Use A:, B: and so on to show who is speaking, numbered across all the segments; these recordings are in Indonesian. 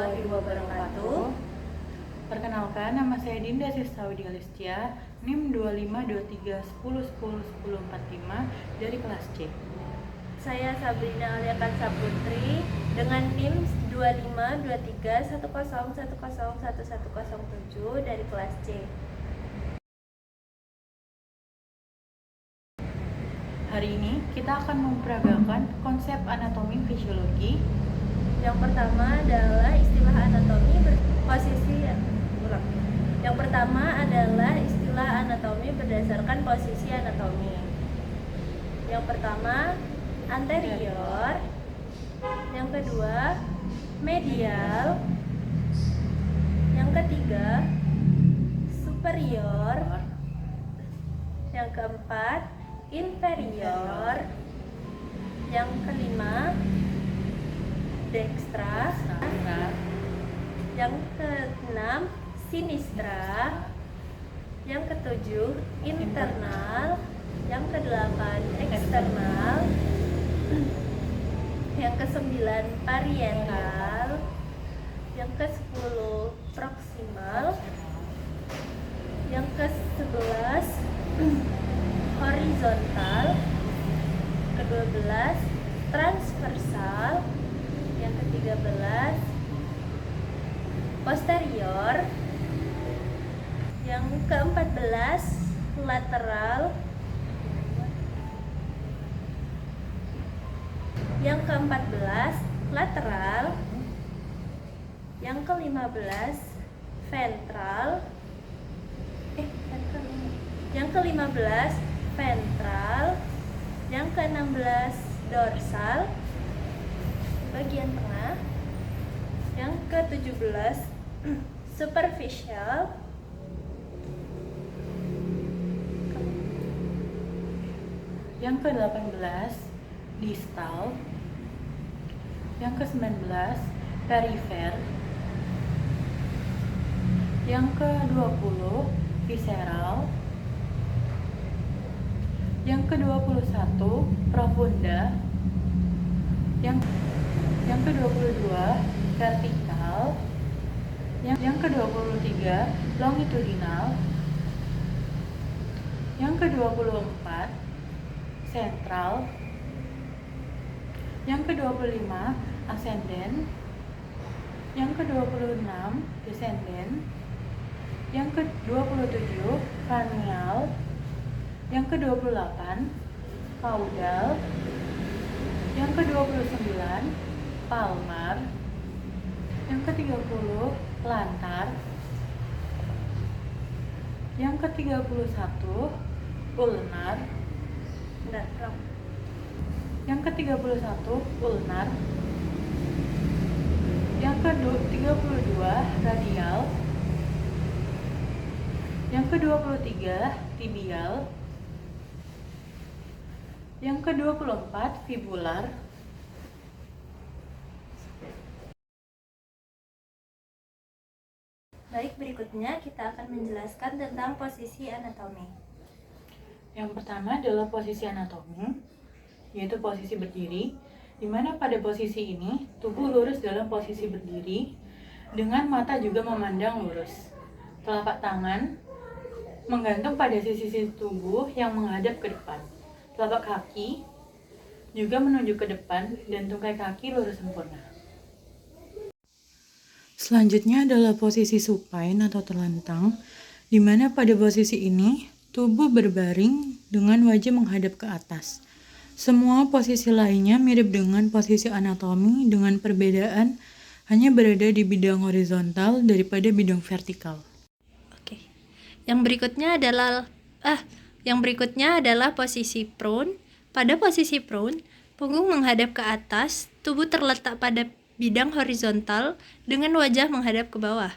A: warahmatullahi wabarakatuh.
B: Perkenalkan, nama saya Dinda Sistaudi Alistia, NIM 252310101045 dari kelas C.
A: Saya Sabrina Alia Kansa Putri dengan NIM 252310101107 dari kelas C.
B: Hari ini kita akan memperagakan konsep anatomi fisiologi.
A: Yang pertama adalah istilah anatomi Yang pertama adalah istilah anatomi berdasarkan posisi anatomi. Yang pertama anterior, yang kedua medial, yang ketiga superior, yang keempat inferior, yang kelima dextra, yang keenam sinistra, yang ketujuh internal, yang kedelapan eksternal, yang kesembilan parietal, yang kesepuluh proksimal, yang ke-11 horizontal, ke-12 transversal, yang ke-13 posterior, yang ke-14 lateral, yang ke-14 lateral, yang ke-15 ventral, yang ke-15 ventral, yang ke-16 dorsal bagian tengah, yang ke-17 superficial,
B: yang ke-18 distal, yang ke-19 perifer, yang ke-20 visceral, yang ke-21 profunda, yang ke-22 vertikal, yang ke-23 longitudinal, yang ke-24 sentral, yang ke-25 ascendent, yang ke-26 descendant, yang ke-27 cranial, yang ke-28 caudal, yang ke-29 palmar, yang ke-30 plantar, yang ke-31 ulnar, yang ke-31 ulnar, yang ke-32 radial, yang ke-23 tibial, yang ke-24 fibular,
A: Baik, berikutnya kita akan menjelaskan tentang posisi anatomi.
B: Yang pertama adalah posisi anatomi, yaitu posisi berdiri, di mana pada posisi ini tubuh lurus dalam posisi berdiri, dengan mata juga memandang lurus. Telapak tangan menggantung pada sisi tubuh yang menghadap ke depan. Telapak kaki juga menunjuk ke depan dan tungkai kaki lurus sempurna. Selanjutnya adalah posisi supine atau terlentang, di mana pada posisi ini tubuh berbaring dengan wajah menghadap ke atas. Semua posisi lainnya mirip dengan posisi anatomi dengan perbedaan hanya berada di bidang horizontal daripada bidang vertikal.
A: Oke. Yang berikutnya adalah posisi prone. Pada posisi prone, punggung menghadap ke atas, tubuh terletak pada bidang horizontal dengan wajah menghadap ke bawah.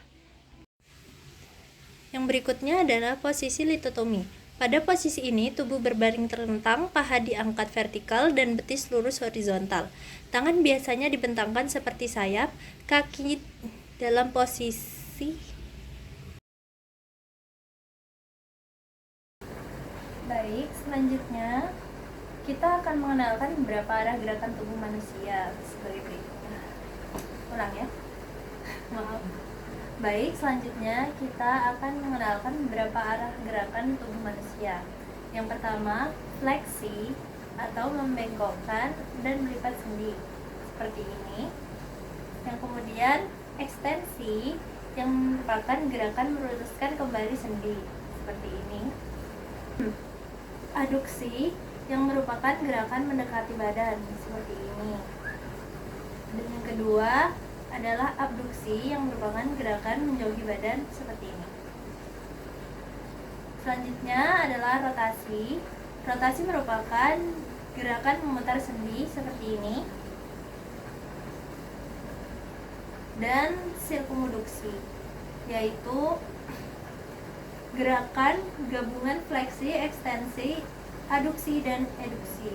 A: Yang berikutnya adalah posisi litotomi. Pada posisi ini, tubuh berbaring terlentang, paha diangkat vertikal, dan betis lurus horizontal. Tangan biasanya dibentangkan seperti sayap, kaki dalam posisi. Baik, selanjutnya kita akan mengenalkan beberapa arah gerakan tubuh manusia sebagai berikut. Ulang ya. Maaf. Baik, selanjutnya kita akan mengenalkan beberapa arah gerakan tubuh manusia. Yang pertama, fleksi atau membengkokkan dan melipat sendi seperti ini. Yang kemudian, ekstensi yang merupakan gerakan meluruskan kembali sendi seperti ini. Aduksi yang merupakan gerakan mendekati badan seperti ini. Dan yang kedua adalah abduksi yang merupakan gerakan menjauhi badan seperti ini. Selanjutnya adalah rotasi. Rotasi merupakan gerakan memutar sendi seperti ini. Dan sirkumduksi, yaitu gerakan gabungan fleksi, ekstensi, aduksi dan eduksi.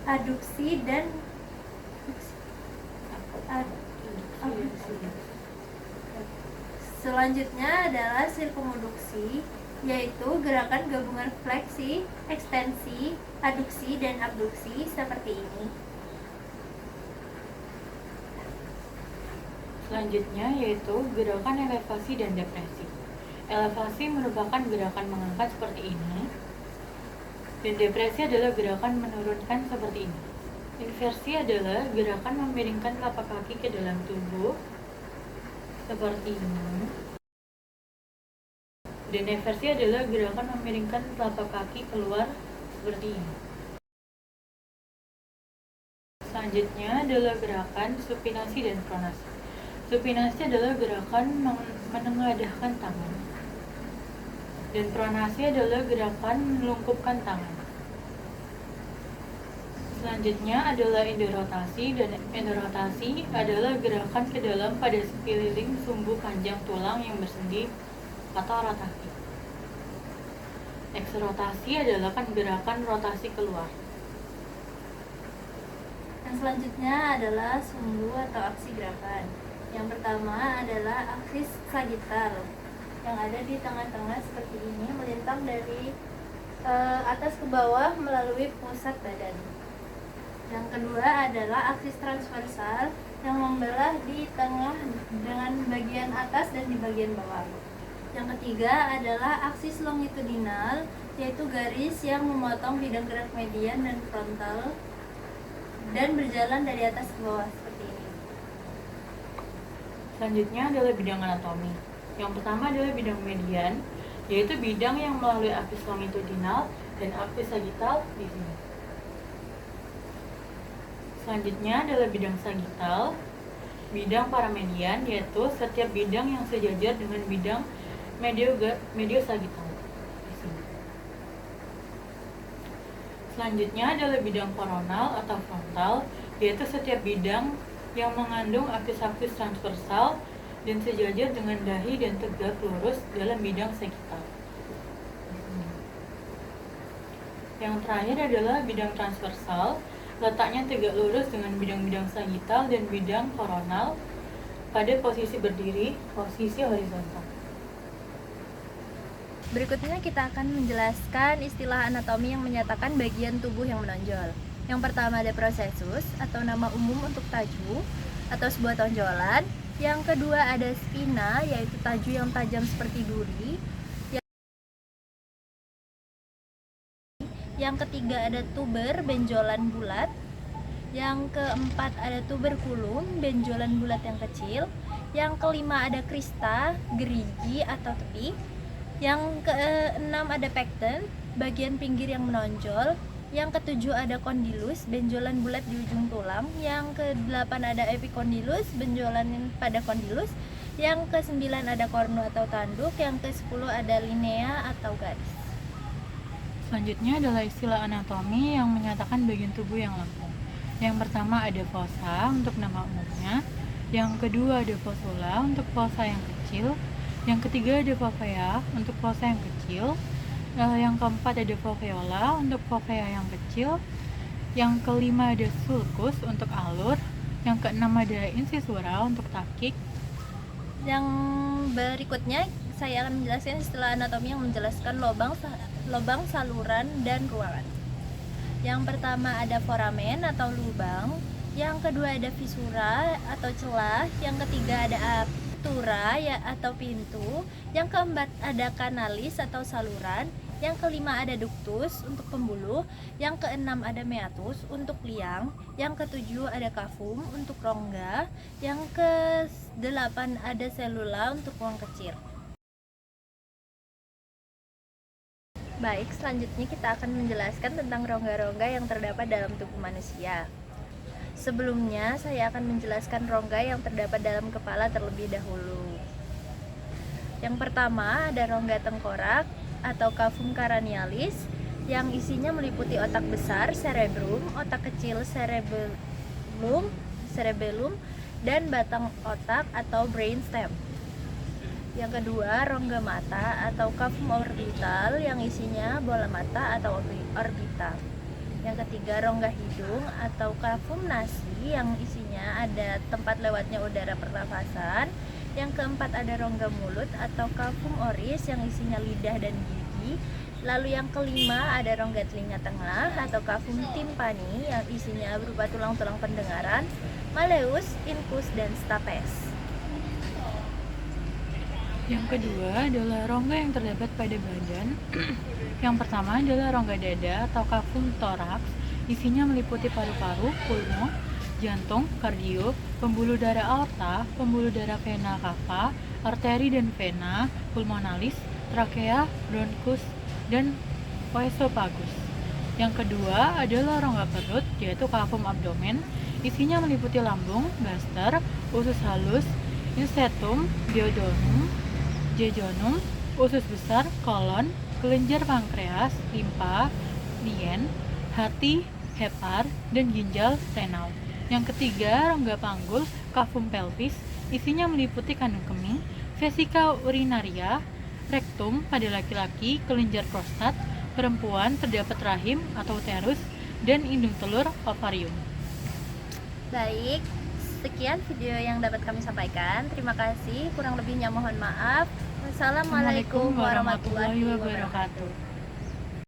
A: Aduksi dan abduksi. Selanjutnya adalah sirkumduksi, yaitu gerakan gabungan fleksi, ekstensi, aduksi dan abduksi seperti ini.
B: Selanjutnya yaitu gerakan elevasi dan depresi. Elevasi merupakan gerakan mengangkat seperti ini, dan depresi adalah gerakan menurunkan seperti ini. Inversi adalah gerakan memiringkan telapak kaki ke dalam tubuh seperti ini. Dan eversi adalah gerakan memiringkan telapak kaki keluar seperti ini. Selanjutnya adalah gerakan supinasi dan pronasi. Supinasi adalah gerakan menengadahkan tangan. Dan pronasi adalah gerakan melungkupkan tangan. Selanjutnya adalah endorotasi, dan endorotasi adalah gerakan ke dalam pada sekeliling sumbu panjang tulang yang bersendi atau rotasi. Eksrotasi adalah gerakan rotasi keluar.
A: Yang selanjutnya adalah sumbu atau aksi gerakan. Yang pertama adalah aksis sagittal yang ada di tengah-tengah seperti ini, melintang dari atas ke bawah melalui pusat badan. Yang kedua adalah aksis transversal yang membelah di tengah dengan bagian atas dan di bagian bawah. Yang ketiga adalah aksis longitudinal, yaitu garis yang memotong bidang gerak median dan frontal dan berjalan dari atas ke bawah seperti ini.
B: Selanjutnya adalah bidang anatomi. Yang pertama adalah bidang median, yaitu bidang yang melalui aksis longitudinal dan aksis sagittal di sini. Selanjutnya adalah bidang sagittal. Bidang paramedian yaitu setiap bidang yang sejajar dengan bidang mediosagittal di sini. Selanjutnya adalah bidang koronal atau frontal, yaitu setiap bidang yang mengandung aksis-aksis transversal dan sejajar dengan dahi dan tegak lurus dalam bidang sagittal. Yang terakhir adalah bidang transversal, letaknya tegak lurus dengan bidang-bidang sagittal dan bidang koronal pada posisi berdiri, posisi horizontal.
A: Berikutnya kita akan menjelaskan istilah anatomi yang menyatakan bagian tubuh yang menonjol. Yang pertama ada prosesus atau nama umum untuk taju atau sebuah tonjolan. Yang kedua ada spina, yaitu taju yang tajam seperti duri. Yang ketiga ada tuber, benjolan bulat. Yang keempat ada tuberculum, benjolan bulat yang kecil. Yang kelima ada crista, gerigi atau tepi. Yang keenam ada pecten, bagian pinggir yang menonjol. Yang ketujuh ada condylus, benjolan bulat di ujung tulang. Yang kedelapan ada epicondylus, benjolan pada condylus. Yang kesembilan ada cornu atau tanduk. Yang kesepuluh ada linea atau garis.
B: Selanjutnya adalah istilah anatomi yang menyatakan bagian tubuh yang lengkap. Yang pertama ada fossa untuk nama umumnya. Yang kedua ada fossula untuk fossa yang kecil. Yang ketiga ada fovea untuk fossa yang kecil. Yang keempat ada foveola untuk fovea yang kecil. Yang kelima ada sulcus untuk alur. Yang keenam ada incisura untuk takik.
A: Yang berikutnya saya akan menjelaskan istilah anatomi yang menjelaskan lubang, saluran, dan ruangan. Yang pertama ada foramen atau lubang. Yang kedua ada visura atau celah. Yang ketiga ada apertura ya atau pintu. Yang keempat ada kanalis atau saluran. Yang kelima ada ductus untuk pembuluh. Yang keenam ada meatus untuk liang. Yang ketujuh ada cavum untuk rongga. Yang kedelapan ada selula untuk ruang kecil. Baik, selanjutnya kita akan menjelaskan tentang rongga-rongga yang terdapat dalam tubuh manusia. Sebelumnya, saya akan menjelaskan rongga yang terdapat dalam kepala terlebih dahulu. Yang pertama ada rongga tengkorak atau cavum cranialis yang isinya meliputi otak besar cerebrum, otak kecil cerebellum dan batang otak atau brainstem. Yang kedua, rongga mata atau cavum orbital yang isinya bola mata atau orbita. Yang ketiga, rongga hidung atau cavum nasi yang isinya ada tempat lewatnya udara pernafasan. Yang keempat ada rongga mulut atau cavum oris yang isinya lidah dan gigi. Lalu yang kelima ada rongga telinga tengah atau cavum timpani yang isinya berupa tulang-tulang pendengaran, malleus, incus, dan stapes.
B: Yang kedua adalah rongga yang terdapat pada badan. Yang pertama adalah rongga dada atau cavum thorax, isinya meliputi paru-paru, pulmo, jantung, kardio, pembuluh darah aorta, pembuluh darah vena cava, arteri dan vena pulmonalis, trakea, bronkus, dan oesophagus. Yang kedua adalah rongga perut, yaitu cavum abdomen, isinya meliputi lambung, gaster, usus halus, insetum, duodenum, jejunum, usus besar, kolon, kelenjar pankreas, limpa, lien, hati, hepar, dan ginjal renal. Yang ketiga, rongga panggul, cavum pelvis, isinya meliputi kandung kemih, vesika urinaria, rektum pada laki-laki, kelenjar prostat, perempuan terdapat rahim atau uterus, dan indung telur ovarium.
A: Baik, sekian video yang dapat kami sampaikan. Terima kasih, kurang lebihnya mohon maaf. Wassalamualaikum warahmatullahi wabarakatuh.